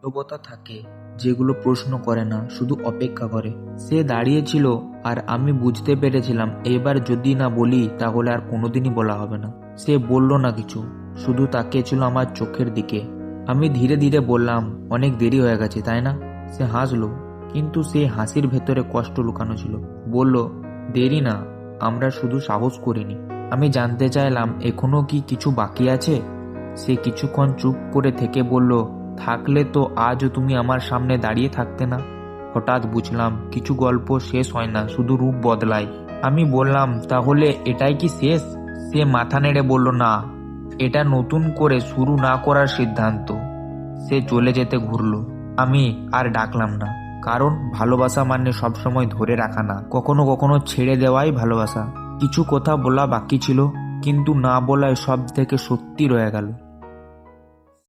বাস্তবতা থাকে, যেগুলো প্রশ্ন করে না, শুধু অপেক্ষা করে। সে দাঁড়িয়েছিল আর আমি বুঝতে পেরেছিলাম এবার যদি না বলি তাহলে আর কোনোদিনই বলা হবে না। সে বলল না কিছু, শুধু তাকিয়েছিল আমার চোখের দিকে। আমি ধীরে ধীরে বললাম, অনেক দেরি হয়ে গেছে তাই না? সে হাসলো, কিন্তু সেই হাসির ভেতরে কষ্ট লুকানো ছিল। বলল, দেরি না, আমরা শুধু সাহস করিনি। আমি জানতে চাইলাম এখনো কি কিছু বাকি আছে। সে কিছুক্ষণ চুপ করে থেকে বলল, থাকলে তো আজও তুমি আমার সামনে দাঁড়িয়ে থাকতে না। হঠাৎ বুঝলাম কিছু গল্প শেষ হয় না, শুধু রূপ বদলায়। আমি বললাম, তাহলে এটাই কি শেষ? সে মাথা নেড়ে বলল, না, এটা নতুন করে শুরু না করার সিদ্ধান্ত। সে চলে যেতে ঘুরলো। আমি আর ডাকলাম না, কারণ ভালোবাসা মানে সবসময় ধরে রাখা না, কখনো কখনো ছেড়ে দেওয়াই ভালোবাসা। কিছু কথা বলা বাকি ছিল, কিন্তু না বলায় সব থেকে সত্যি রয়ে গেল।